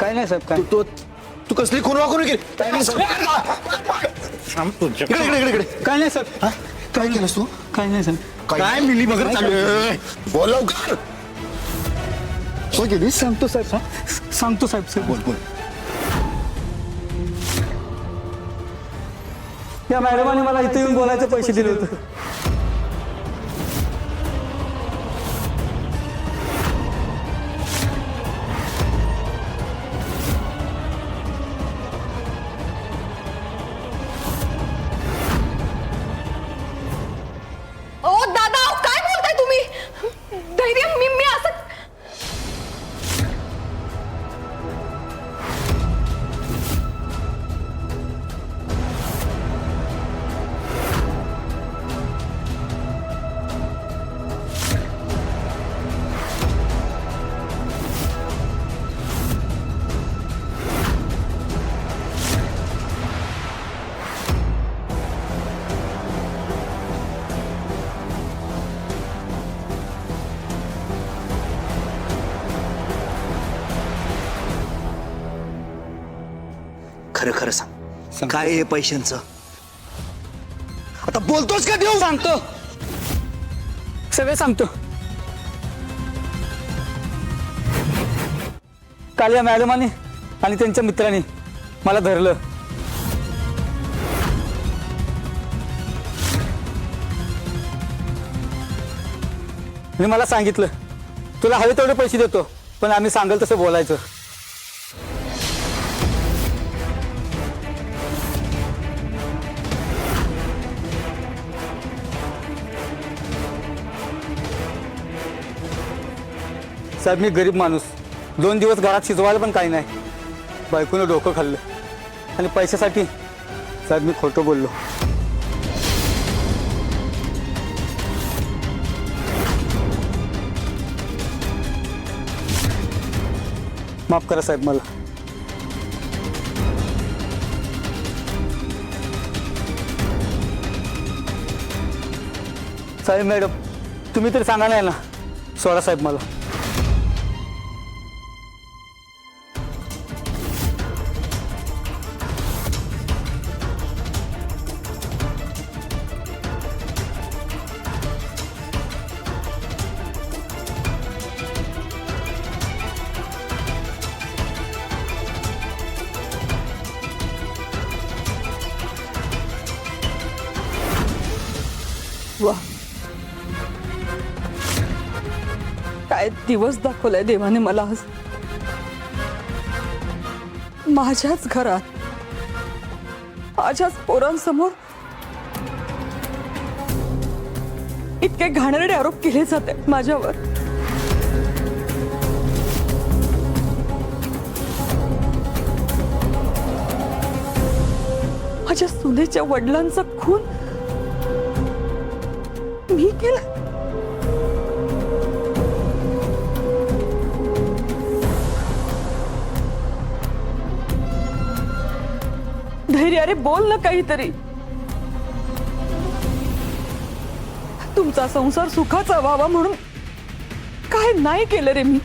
काय नाही साहेब काय तू तू कसली खून वाकून केली काय नाही साहेब इकडे इकडे इकडे इकडे काय नाही साहेब हा? काय केलंस तू काय नाही साहेब काय मिली मगर चालू आहे? बोल लवकर काय केलीस सांगतो साहेब सांगतो साहेब साहेब बोल बोल या मॅडमाने मला इथे येऊन बोलायचे पैसे दिले होते ओ दादा काय बोलताय तुम्ही धैर्य मी असं खरं खरं सांग काय आहे पैशांचं आता बोलतोस का देऊ सांगतो सगळं सांगतो काल या मॅडमाने आणि त्यांच्या मित्रांनी मला धरलं आणि मला सांगितलं तुला हवे तेवढे पैसे देतो पण आम्ही सांगेल तसं बोलायचं साहेब मी गरीब माणूस 2 दिवस घरात शिजवायला पण काही नाही बायकोनं डोकं खाल्लं आणि पैशासाठी साहेब मी खोटं बोललो माफ करा साहेब मला साहेब मॅडम तुम्ही तरी सांगा नाही ना सोडा साहेब मला वा काय दिवस दाखवलाय देवाने मला आज माझ्याच घरात माझ्याच पोरांसमोर इतके घाणेरडे आरोप केले जात आहेत माझ्यावर माझ्या सुनेच्या वडिलांचा खून मी केलं धैर्य अरे बोल ना काहीतरी तुमचा संसार सुखाचा व्हावा म्हणून काय नाही केलं रे मी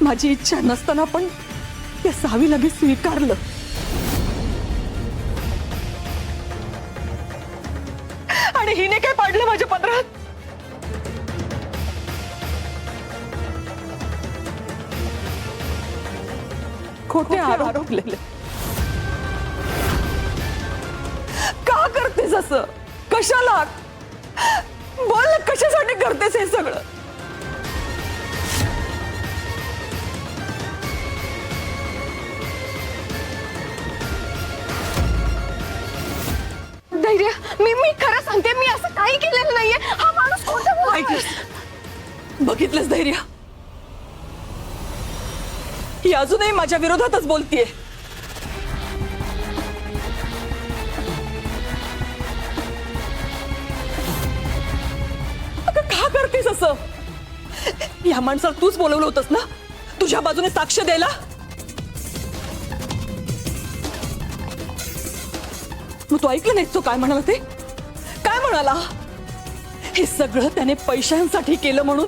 माझी इच्छा नसताना पण त्या सावीला मी स्वीकारलं आणि हिने काय पाडलं माझ्या पदरात खोटे आरोप लिहिले का करतेस असं कशाला बोल ना कशासाठी करतेस हे सगळं धैर्य मी खरं सांगते मी असं काही केलेलं नाहीये हा माणूस खोटं बोलतोय बघितलंस धैर्य ही अजूनही माझ्या विरोधातच बोलतीये अगं का करतेस असं या माणसाला तूच बोलवलं होतंस ना तुझ्या बाजूने साक्ष द्यायला मग तू ऐकलं नाहीस तो काय म्हणाला ते काय म्हणाला हे सगळं त्याने पैशांसाठी केलं म्हणून